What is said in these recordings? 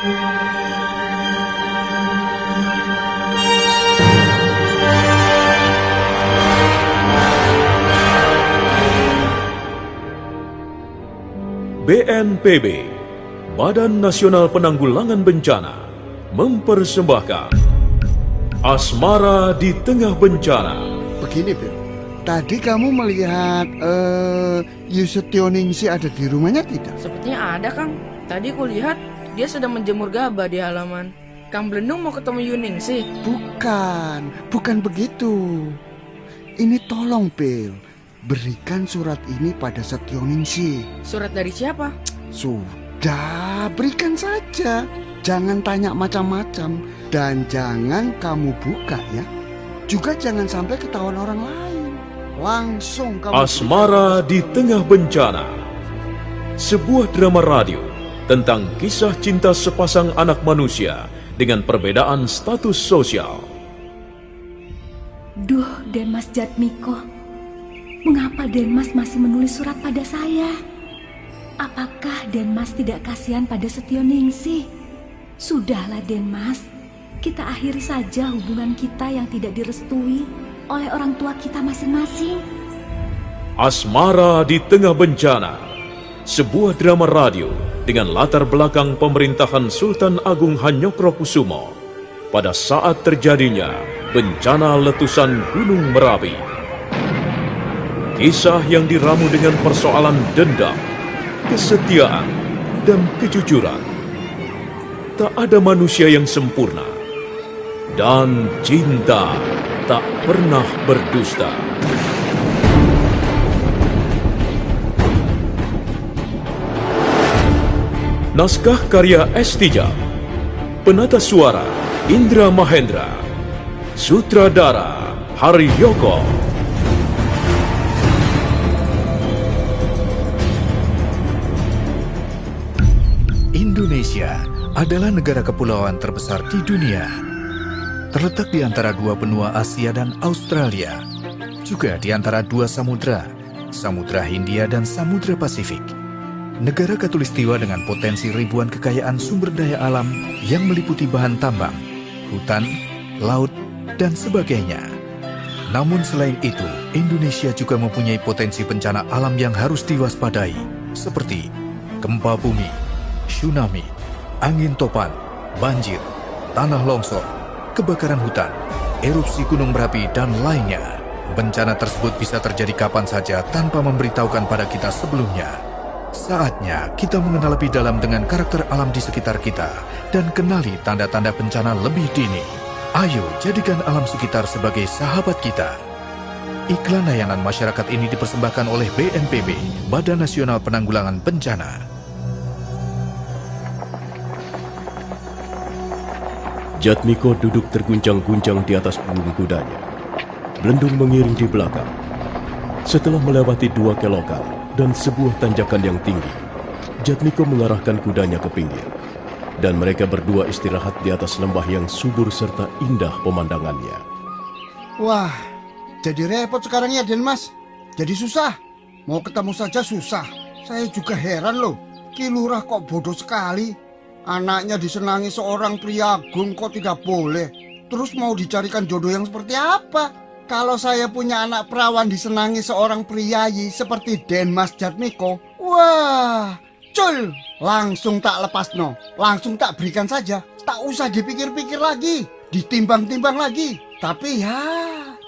BNPB, Badan Nasional Penanggulangan Bencana, mempersembahkan Asmara di Tengah Bencana. Begini, Beb. Tadi kamu melihat Yusetioningsi ada di rumahnya tidak? Sepertinya ada, Kang. Tadi ku lihat dia sedang menjemur gabah di halaman. Kang Blendung mau ketemu Yuningsih. Bukan begitu. Ini tolong, Beb. Berikan surat ini pada Setioningsi. Surat dari siapa? Sudah, berikan saja. Jangan tanya macam-macam. Dan jangan kamu buka ya. Juga jangan sampai ketahuan orang lain. Langsung kamu Asmara di Tengah Bencana, sebuah drama radio tentang kisah cinta sepasang anak manusia dengan perbedaan status sosial. Duh, Denmas Jatmiko, mengapa Denmas masih menulis surat pada saya? Apakah Denmas tidak kasihan pada Setioningsi? Sudahlah Denmas, kita akhiri saja hubungan kita yang tidak direstui oleh orang tua kita masing-masing. Asmara di Tengah Bencana, sebuah drama radio dengan latar belakang pemerintahan Sultan Agung Hanyokrokusumo pada saat terjadinya bencana letusan Gunung Merapi. Kisah yang diramu dengan persoalan dendam, kesetiaan, dan kejujuran. Tak ada manusia yang sempurna, dan cinta tak pernah berdusta. Naskah karya S. Tijab, penata suara Indra Mahendra, sutradara Haryoko. Indonesia adalah negara kepulauan terbesar di dunia. Terletak di antara dua benua Asia dan Australia, juga di antara dua samudra, Samudra Hindia dan Samudra Pasifik. Negara khatulistiwa dengan potensi ribuan kekayaan sumber daya alam yang meliputi bahan tambang, hutan, laut, dan sebagainya. Namun selain itu, Indonesia juga mempunyai potensi bencana alam yang harus diwaspadai, seperti gempa bumi, tsunami, angin topan, banjir, tanah longsor, kebakaran hutan, erupsi gunung berapi, dan lainnya. Bencana tersebut bisa terjadi kapan saja tanpa memberitahukan pada kita sebelumnya. Saatnya kita mengenal lebih dalam dengan karakter alam di sekitar kita dan kenali tanda-tanda bencana lebih dini. Ayo jadikan alam sekitar sebagai sahabat kita. Iklan layanan masyarakat ini dipersembahkan oleh BNPB, Badan Nasional Penanggulangan Bencana. Jatmiko duduk terguncang-guncang di atas punggung kudanya. Blendung mengiring di belakang. Setelah melewati 2 kelokan dan sebuah tanjakan yang tinggi, Jatmiko mengarahkan kudanya ke pinggir. Dan mereka berdua istirahat di atas lembah yang subur serta indah pemandangannya. Wah, jadi repot sekarang ya Denmas. Jadi susah. Mau ketemu saja susah. Saya juga heran loh. Ki Lurah kok bodoh sekali. Anaknya disenangi seorang pria agung kok tidak boleh. Terus mau dicarikan jodoh yang seperti apa? Kalau saya punya anak perawan disenangi seorang priayi seperti Denmas Jatmiko, wah, cul, langsung tak lepas no. Langsung tak berikan saja. Tak usah dipikir-pikir lagi, ditimbang-timbang lagi. Tapi ya,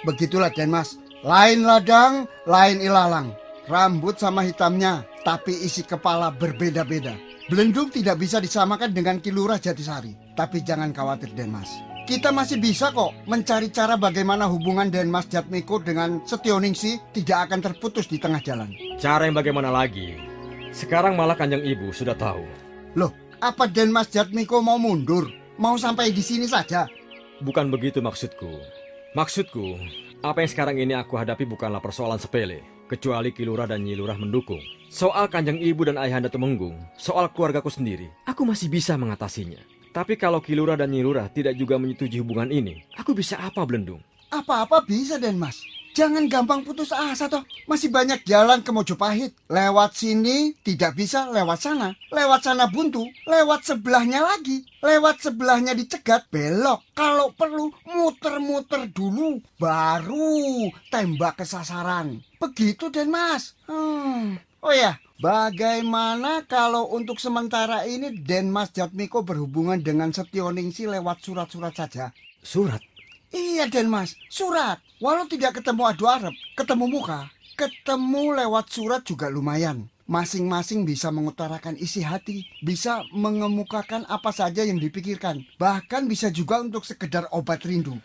begitulah Denmas. Lain ladang, lain ilalang. Rambut sama hitamnya, tapi isi kepala berbeda-beda. Blendung tidak bisa disamakan dengan Ki Lurah Jatisari. Tapi jangan khawatir Denmas. Kita masih bisa kok mencari cara bagaimana hubungan Denmas Jatmiko dengan Setioningsi tidak akan terputus di tengah jalan. Cara yang bagaimana lagi? Sekarang malah Kanjeng Ibu sudah tahu. Loh, apa Denmas Jatmiko mau mundur? Mau sampai di sini saja? Bukan begitu maksudku. Maksudku, apa yang sekarang ini aku hadapi bukanlah persoalan sepele. Kecuali Ki Lurah dan Nyi Lurah mendukung. Soal Kanjeng Ibu dan Ayahanda Temenggung, soal keluargaku sendiri, aku masih bisa mengatasinya. Tapi kalau Ki Lurah dan Nyi Lurah tidak juga menyetujui hubungan ini, aku bisa apa Blendung? Apa-apa bisa Denmas. Jangan gampang putus asa toh. Masih banyak jalan ke Mojopahit. Lewat sini tidak bisa, lewat sana. Lewat sana buntu, lewat sebelahnya lagi. Lewat sebelahnya dicegat, belok. Kalau perlu muter-muter dulu, baru tembak ke sasaran. Begitu Den Mas. Oh ya, bagaimana kalau untuk sementara ini Den Mas Jatmiko berhubungan dengan Setioningsi lewat surat-surat saja? Surat? Iya Den Mas, surat. Walau tidak ketemu adu Arab, ketemu muka. Ketemu lewat surat juga lumayan. Masing-masing bisa mengutarakan isi hati, bisa mengemukakan apa saja yang dipikirkan. Bahkan bisa juga untuk sekedar obat rindu.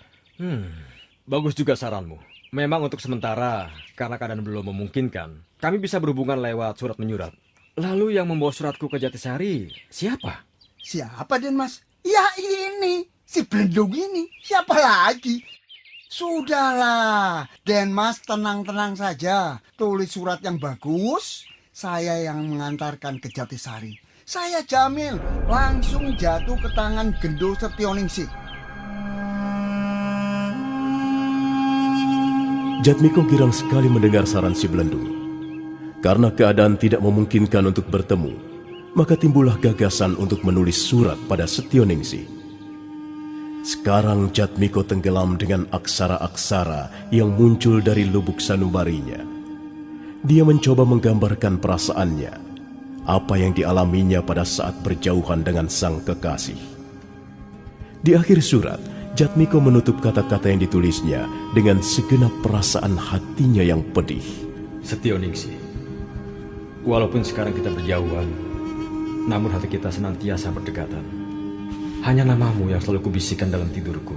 Bagus juga saranmu. Memang untuk sementara, karena keadaan belum memungkinkan, kami bisa berhubungan lewat surat menyurat. Lalu yang membawa suratku ke Jatisari, siapa? Siapa Den Mas? Ya ini, si Blendung ini. Siapa lagi? Sudahlah, Den Mas tenang-tenang saja. Tulis surat yang bagus, saya yang mengantarkan ke Jatisari. Saya jamin langsung jatuh ke tangan Gendo Setioningsi. Jatmiko girang sekali mendengar saran si Belendung. Karena keadaan tidak memungkinkan untuk bertemu, maka timbullah gagasan untuk menulis surat pada Setioningsi. Sekarang Jatmiko tenggelam dengan aksara-aksara yang muncul dari lubuk sanubarinya. Dia mencoba menggambarkan perasaannya, apa yang dialaminya pada saat berjauhan dengan sang kekasih. Di akhir surat, Jatmiko menutup kata-kata yang ditulisnya dengan segenap perasaan hatinya yang pedih. Setioningsi, walaupun sekarang kita berjauhan, namun hati kita senantiasa berdekatan. Hanya namamu yang selalu kubisikkan dalam tidurku.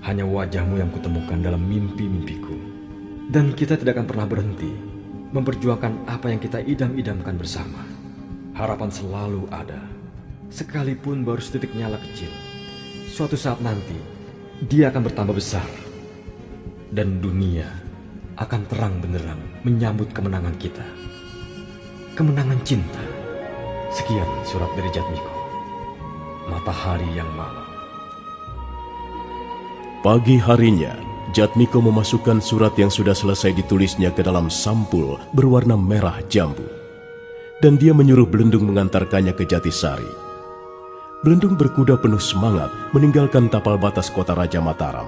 Hanya wajahmu yang kutemukan dalam mimpi-mimpiku. Dan kita tidak akan pernah berhenti memperjuangkan apa yang kita idam-idamkan bersama. Harapan selalu ada, sekalipun baru setitik nyala kecil. Suatu saat nanti, dia akan bertambah besar. Dan dunia akan terang benderang menyambut kemenangan kita. Kemenangan cinta. Sekian surat dari Jatmiko. Matahari yang malam. Pagi harinya, Jatmiko memasukkan surat yang sudah selesai ditulisnya ke dalam sampul berwarna merah jambu. Dan dia menyuruh Belendung mengantarkannya ke Jatisari. Belendung berkuda penuh semangat meninggalkan tapal batas kota Raja Mataram.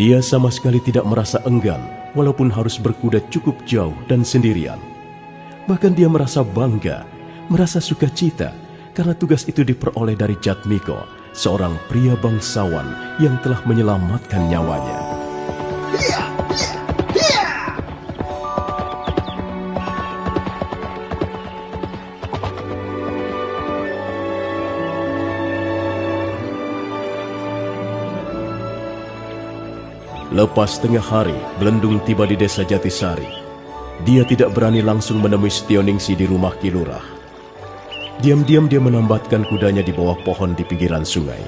Dia sama sekali tidak merasa enggan walaupun harus berkuda cukup jauh dan sendirian. Bahkan dia merasa bangga, merasa sukacita karena tugas itu diperoleh dari Jatmiko, seorang pria bangsawan yang telah menyelamatkan nyawanya. Lepas tengah hari, Belendung tiba di desa Jatisari. Dia tidak berani langsung menemui Setioningsi di rumah Ki Lurah. Diam-diam dia menambatkan kudanya di bawah pohon di pinggiran sungai.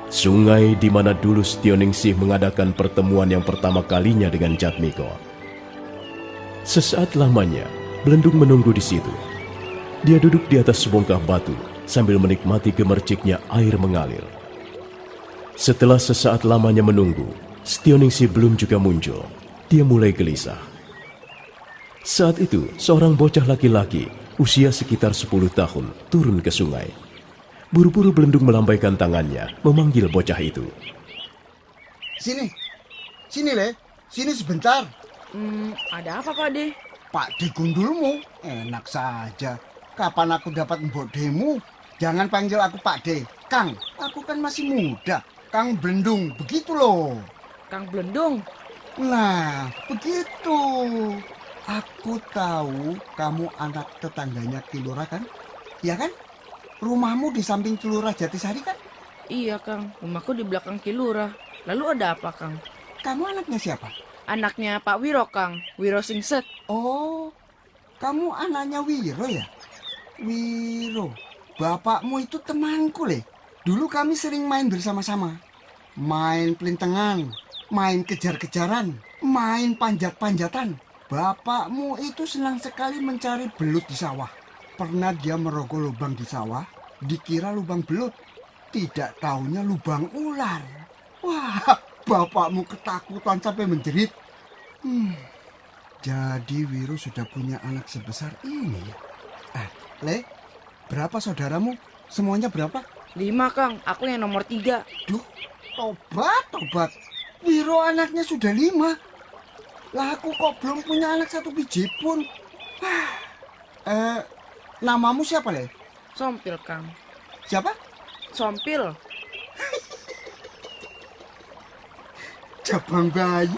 Sungai di mana dulu Setioningsi mengadakan pertemuan yang pertama kalinya dengan Jatmiko. Sesaat lamanya, Belendung menunggu di situ. Dia duduk di atas sebongkah batu sambil menikmati gemerciknya air mengalir. Setelah sesaat lamanya menunggu, Setioningsi belum juga muncul. Dia mulai gelisah. Saat itu, seorang bocah laki-laki usia sekitar 10 tahun turun ke sungai. Buru-buru Belendung melambaikan tangannya memanggil bocah itu. Sini Le, sini sebentar. Ada apa Pak De? Pak De gundulmu, enak saja. Kapan aku dapat Mbok Demu? Jangan panggil aku Pak De, Kang. Aku kan masih muda. Kang Belendung, begitu loh. Kang Belendung. Nah, begitu. Aku tahu kamu anak tetangganya Ki Lurah kan? Iya kan? Rumahmu di samping Ki Lurah Jatisari kan? Iya Kang, rumahku di belakang Ki Lurah. Lalu ada apa Kang? Kamu anaknya siapa? Anaknya Pak Wiro Kang, Wiro Singset. Oh, kamu anaknya Wiro ya? Wiro, bapakmu itu temanku Le. Dulu kami sering main bersama-sama. Main pelintengan, main kejar-kejaran, main panjat-panjatan. Bapakmu itu senang sekali mencari belut di sawah. Pernah dia merogoh lubang di sawah, dikira lubang belut. Tidak taunya lubang ular. Wah, bapakmu ketakutan sampai menjerit. Jadi Wiro sudah punya anak sebesar ini ya? Le, berapa saudaramu? Semuanya berapa? 5, Kang. Aku yang nomor 3. Duh, tobat. Wiro anaknya sudah 5. Lah aku kok belum punya anak satu biji pun. Namamu siapa, Le? Sompil, Kang. Siapa? Sompil. Jabang bayi.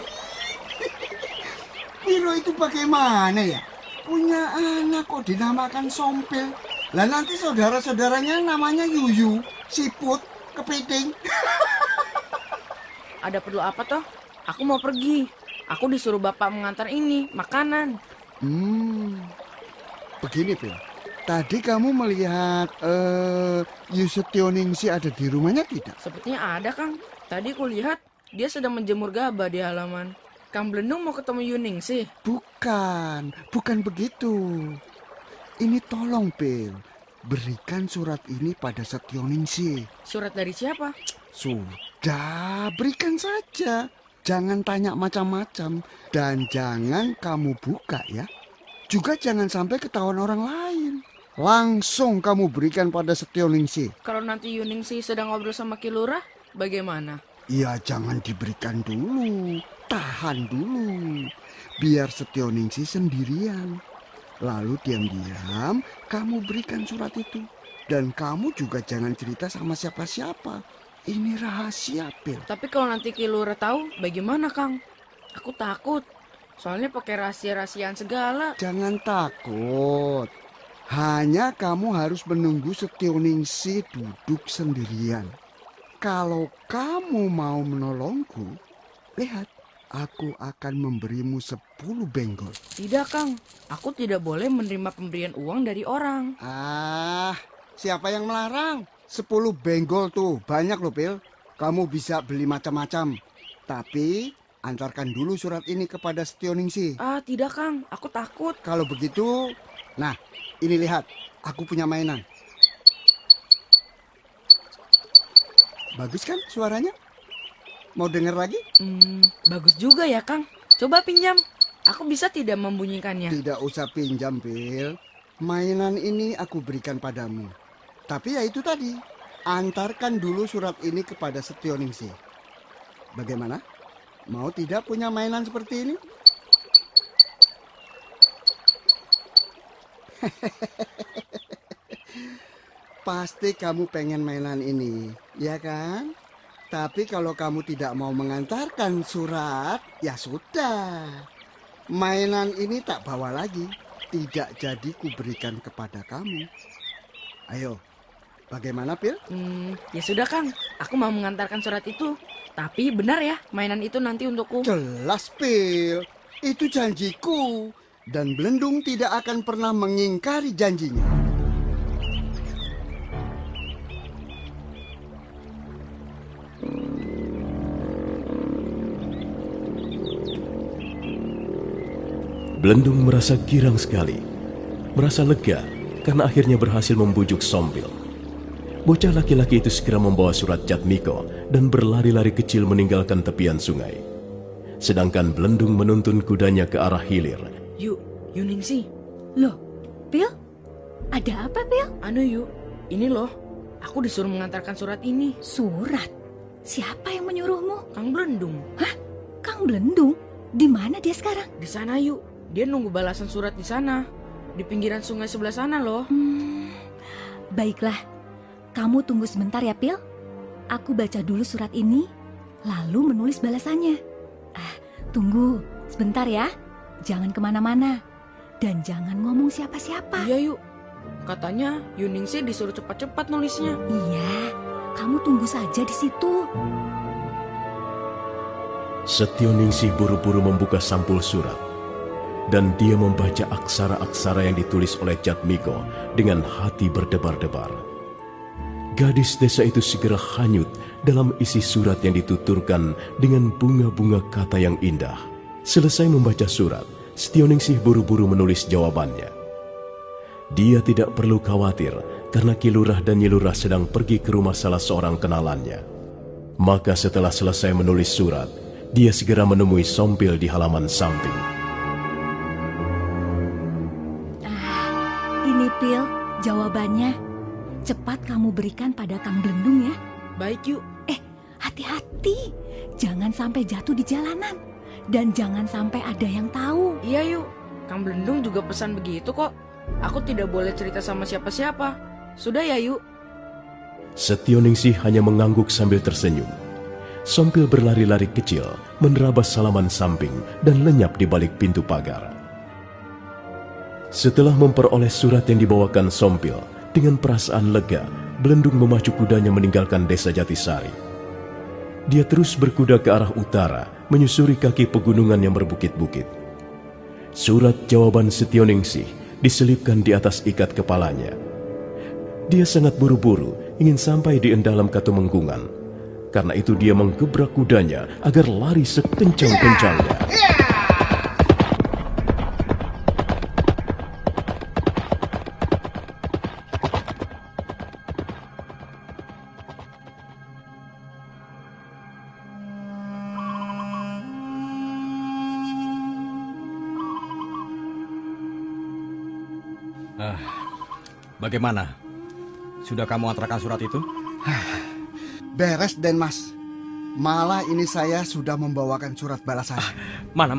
Wiro itu bagaimana ya? Punya anak kok dinamakan Sompil. Lah nanti saudara-saudaranya namanya Yuyu, Siput, Kepiting. Ada perlu apa toh? Aku mau pergi. Aku disuruh bapak mengantar ini, makanan. Begini, Pil. Tadi kamu melihat Yusetioningsi ada di rumahnya tidak? Sepertinya ada, Kang. Tadi kulihat dia sedang menjemur gabah di halaman. Kang Blendung mau ketemu Yuningsih. Bukan begitu. Ini tolong, Pil. Berikan surat ini pada Setioningsi. Surat dari siapa? Sudah, berikan saja. Jangan tanya macam-macam. Dan jangan kamu buka ya. Juga jangan sampai ketahuan orang lain. Langsung kamu berikan pada Setioningsi. Kalau nanti Yuningsih sedang ngobrol sama Kilurah, bagaimana? Ya jangan diberikan dulu. Tahan dulu. Biar Setioningsi sendirian. Lalu diam-diam kamu berikan surat itu. Dan kamu juga jangan cerita sama siapa-siapa. Ini rahasia, Pil. Tapi kalau nanti Kilurah tahu, bagaimana, Kang? Aku takut. Soalnya pakai rahasia-rahasiaan segala. Jangan takut. Hanya kamu harus menunggu Setioningsi duduk sendirian. Kalau kamu mau menolongku, lihat, aku akan memberimu 10 benggol. Tidak, Kang. Aku tidak boleh menerima pemberian uang dari orang. Siapa yang melarang? 10 benggol tuh, banyak loh, Pil. Kamu bisa beli macam-macam. Tapi antarkan dulu surat ini kepada Setioningsi. Tidak, Kang. Aku takut. Kalau begitu, nah, ini lihat, aku punya mainan. Bagus kan suaranya? Mau denger lagi? Bagus juga ya, Kang. Coba pinjam. Aku bisa tidak membunyikannya. Tidak usah pinjam, Pil. Mainan ini aku berikan padamu. Tapi ya itu tadi, antarkan dulu surat ini kepada Setioningsi. Bagaimana? Mau tidak punya mainan seperti ini? Pasti kamu pengen mainan ini, ya kan? Tapi kalau kamu tidak mau mengantarkan surat, ya sudah. Mainan ini tak bawa lagi. Tidak jadi kuberikan kepada kamu. Ayo, bagaimana, Pil? Ya sudah, Kang. Aku mau mengantarkan surat itu. Tapi benar ya, mainan itu nanti untukku. Jelas, Pil. Itu janjiku. Dan Blendung tidak akan pernah mengingkari janjinya. Blendung merasa girang sekali, merasa lega karena akhirnya berhasil membujuk Sompil. Bocah laki-laki itu segera membawa surat Jatmiko dan berlari-lari kecil meninggalkan tepian sungai. Sedangkan Blendung menuntun kudanya ke arah hilir. Yuk, Yuningsih. Loh, Pil? Ada apa, Pil? Yuk. Ini loh. Aku disuruh mengantarkan surat ini. Surat? Siapa yang menyuruhmu? Kang Blendung. Hah? Kang Blendung? Di mana dia sekarang? Di sana yuk. Dia nunggu balasan surat di sana. Di pinggiran sungai sebelah sana loh. Baiklah. Kamu tunggu sebentar ya, Pil. Aku baca dulu surat ini, lalu menulis balasannya. Tunggu sebentar ya. Jangan kemana-mana. Dan jangan ngomong siapa-siapa. Iya yuk. Katanya Yuningsih disuruh cepat-cepat nulisnya. Iya, kamu tunggu saja di situ. Setioningsi buru-buru membuka sampul surat. Dan dia membaca aksara-aksara yang ditulis oleh Jatmiko dengan hati berdebar-debar. Gadis desa itu segera hanyut dalam isi surat yang dituturkan dengan bunga-bunga kata yang indah. Selesai membaca surat, Setioningsi buru-buru menulis jawabannya. Dia tidak perlu khawatir karena Kilurah dan Nyilurah sedang pergi ke rumah salah seorang kenalannya. Maka setelah selesai menulis surat, dia segera menemui Sompil di halaman samping. Ini Pil, jawabannya. Cepat kamu berikan pada Kang Blendung ya. Baik yuk. Hati-hati, jangan sampai jatuh di jalanan. Dan jangan sampai ada yang tahu. Iya yuk. Kang Blendung juga pesan begitu kok. Aku tidak boleh cerita sama siapa-siapa. Sudah ya yuk. Setioningsi hanya mengangguk sambil tersenyum. Sompil berlari-lari kecil, menerabas halaman samping dan lenyap di balik pintu pagar. Setelah memperoleh surat yang dibawakan Sompil, dengan perasaan lega, Blendung memacu kudanya meninggalkan desa Jatisari. Dia terus berkuda ke arah utara, menyusuri kaki pegunungan yang berbukit-bukit. Surat jawaban Setioningsi diselipkan di atas ikat kepalanya. Dia sangat buru-buru ingin sampai di endalam Katumenggungan. Karena itu dia menggebrak kudanya agar lari sekencang-kencangnya. Bagaimana? Sudah kamu antarkan surat itu? Beres Den Mas. Malah ini saya sudah membawakan surat balasan. Mana?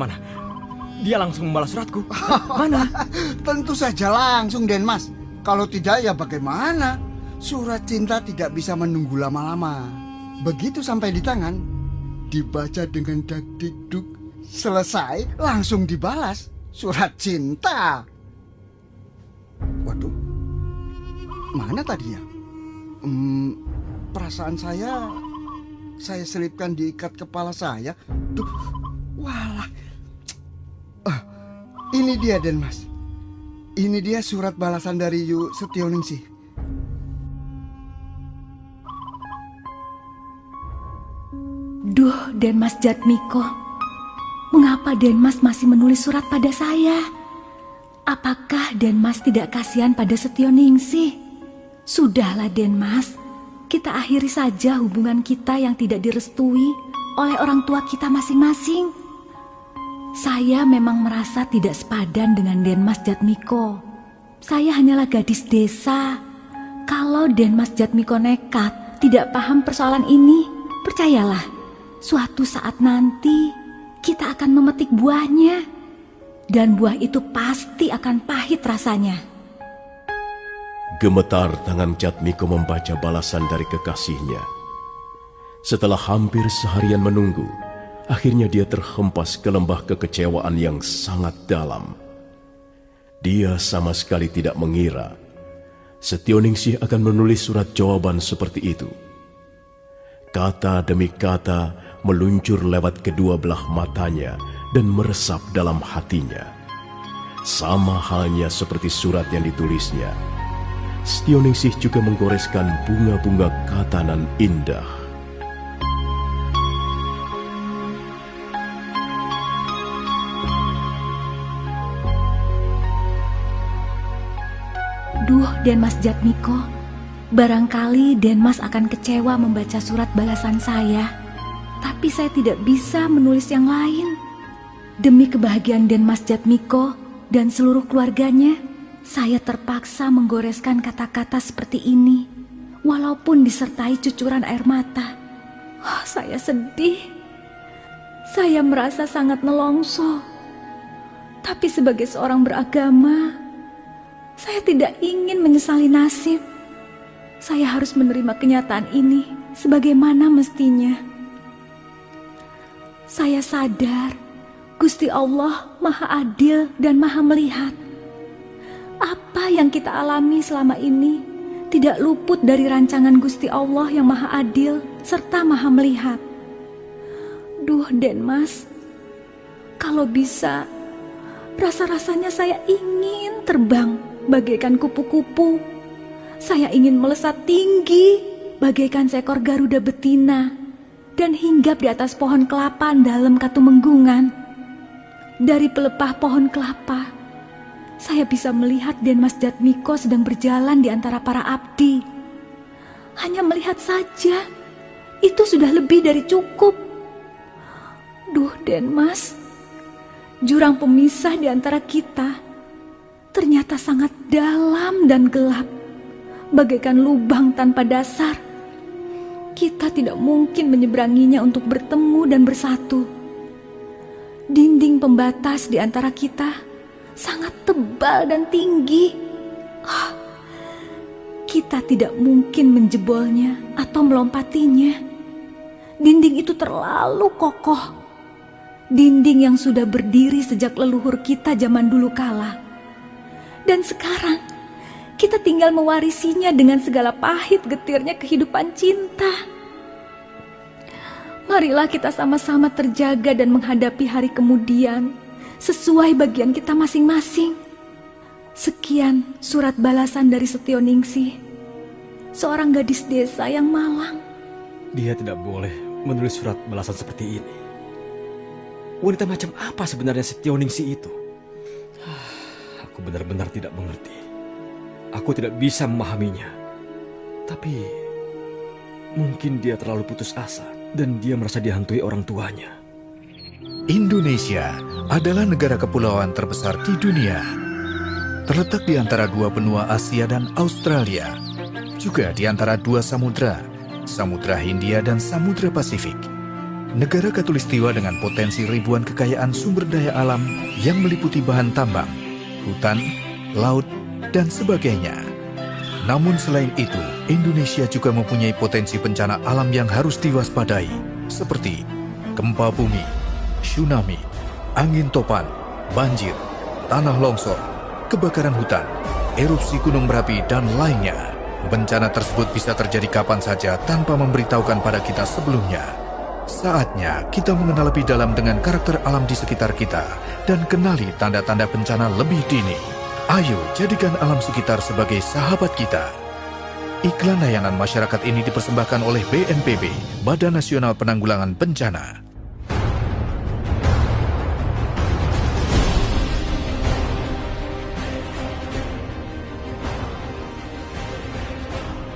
Dia langsung membalas suratku. Mana? Tentu saja langsung Den Mas. Kalau tidak ya bagaimana? Surat cinta tidak bisa menunggu lama-lama. Begitu sampai di tangan, dibaca dengan dak-dikduk. Selesai langsung dibalas. Surat cinta. Waduh, mana tadi ya? Perasaan saya selipkan di ikat kepala saya. Duh, walah. Ini dia Den Mas. Ini dia surat balasan dari Yu Setioningsi. Duh, Den Mas Jatmiko. Mengapa Den Mas masih menulis surat pada saya? Apakah Den Mas tidak kasihan pada Setioningsi? Sudahlah Den Mas, kita akhiri saja hubungan kita yang tidak direstui oleh orang tua kita masing-masing. Saya memang merasa tidak sepadan dengan Den Mas Jatmiko. Saya hanyalah gadis desa. Kalau Den Mas Jatmiko nekat, tidak paham persoalan ini, percayalah, suatu saat nanti kita akan memetik buahnya. Dan buah itu pasti akan pahit rasanya. Gemetar tangan Jatmiko membaca balasan dari kekasihnya. Setelah hampir seharian menunggu, akhirnya dia terhempas ke lembah kekecewaan yang sangat dalam. Dia sama sekali tidak mengira Setioningsi akan menulis surat jawaban seperti itu. Kata demi kata meluncur lewat kedua belah matanya dan meresap dalam hatinya. Sama halnya seperti surat yang ditulisnya, Setioningsi juga menggoreskan bunga-bunga kata nan indah. Duh, Den Mas Jatmiko, barangkali Den Mas akan kecewa membaca surat balasan saya. Tapi saya tidak bisa menulis yang lain. Demi kebahagiaan Den Mas Jatmiko dan seluruh keluarganya, saya terpaksa menggoreskan kata-kata seperti ini, walaupun disertai cucuran air mata. Saya sedih. Saya merasa sangat nelongso. Tapi sebagai seorang beragama, saya tidak ingin menyesali nasib. Saya harus menerima kenyataan ini sebagaimana mestinya. Saya sadar Gusti Allah Maha Adil dan Maha Melihat. Apa yang kita alami selama ini tidak luput dari rancangan Gusti Allah yang Maha Adil serta Maha Melihat. Duh, Den Mas, kalau bisa, rasa-rasanya saya ingin terbang bagaikan kupu-kupu. Saya ingin melesat tinggi bagaikan seekor Garuda betina dan hinggap di atas pohon kelapa dalam Katumenggungan. Dari pelepah pohon kelapa, saya bisa melihat Den Mas Jatmiko sedang berjalan di antara para abdi. Hanya melihat saja, itu sudah lebih dari cukup. Duh, Denmas, jurang pemisah di antara kita ternyata sangat dalam dan gelap, bagaikan lubang tanpa dasar. Kita tidak mungkin menyeberanginya untuk bertemu dan bersatu. Dinding pembatas di antara kita sangat tebal dan tinggi. Kita tidak mungkin menjebolnya atau melompatinya. Dinding itu terlalu kokoh. Dinding yang sudah berdiri sejak leluhur kita zaman dulu kala. Dan sekarang kita tinggal mewarisinya dengan segala pahit getirnya kehidupan cinta. Marilah kita sama-sama terjaga dan menghadapi hari kemudian sesuai bagian kita masing-masing. Sekian surat balasan dari Setioningsi, seorang gadis desa yang malang. Dia tidak boleh menulis surat balasan seperti ini. Wanita macam apa sebenarnya Setioningsi itu? Aku benar-benar tidak mengerti. Aku tidak bisa memahaminya. Tapi mungkin dia terlalu putus asa dan dia merasa dihantui orang tuanya. Indonesia adalah negara kepulauan terbesar di dunia. Terletak di antara dua benua Asia dan Australia, juga di antara dua samudra, Samudra Hindia dan Samudra Pasifik. Negara khatulistiwa dengan potensi ribuan kekayaan sumber daya alam yang meliputi bahan tambang, hutan, laut, dan sebagainya. Namun selain itu, Indonesia juga mempunyai potensi bencana alam yang harus diwaspadai, seperti gempa bumi, tsunami, angin topan, banjir, tanah longsor, kebakaran hutan, erupsi gunung berapi, dan lainnya. Bencana tersebut bisa terjadi kapan saja tanpa memberitahukan pada kita sebelumnya. Saatnya kita mengenal lebih dalam dengan karakter alam di sekitar kita dan kenali tanda-tanda bencana lebih dini. Ayo jadikan alam sekitar sebagai sahabat kita. Iklan layanan masyarakat ini dipersembahkan oleh BNPB, Badan Nasional Penanggulangan Bencana.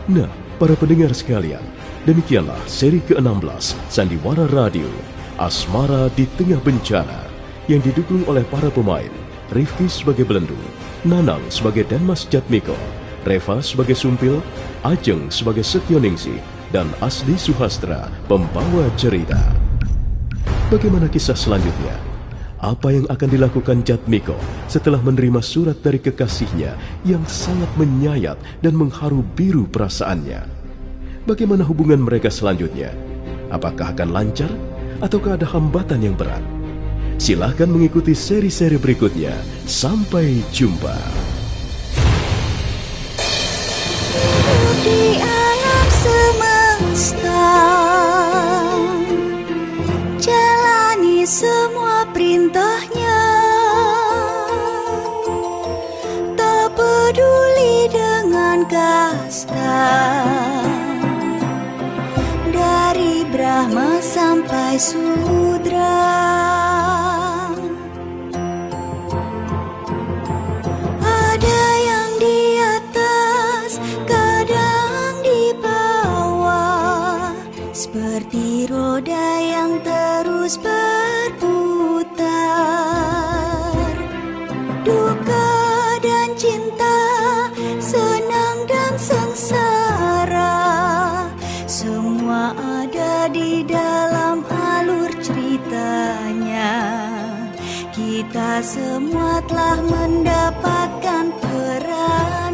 Nah, para pendengar sekalian, demikianlah seri ke-16 Sandiwara Radio, Asmara di Tengah Bencana, yang didukung oleh para pemain, Rifki sebagai Belendung, Nanang sebagai Denmas Jatmiko, Reva sebagai Sumpil, Ajeng sebagai Setioningsi, dan Asli Suhastra, pembawa cerita. Bagaimana kisah selanjutnya? Apa yang akan dilakukan Jatmiko setelah menerima surat dari kekasihnya yang sangat menyayat dan mengharu biru perasaannya? Bagaimana hubungan mereka selanjutnya? Apakah akan lancar ataukah ada hambatan yang berat? Silahkan mengikuti seri-seri berikutnya. Sampai jumpa. Di alam semesta, jalani semua perintahnya, tak peduli dengan kasta, dari Brahma sampai Sudra. Ada yang di atas, kadang di bawah, seperti roda yang terus berputar. Duka dan cinta, senang dan sengsara, semua ada di dalam alur ceritanya. Kita semua telah mendapatkan peran.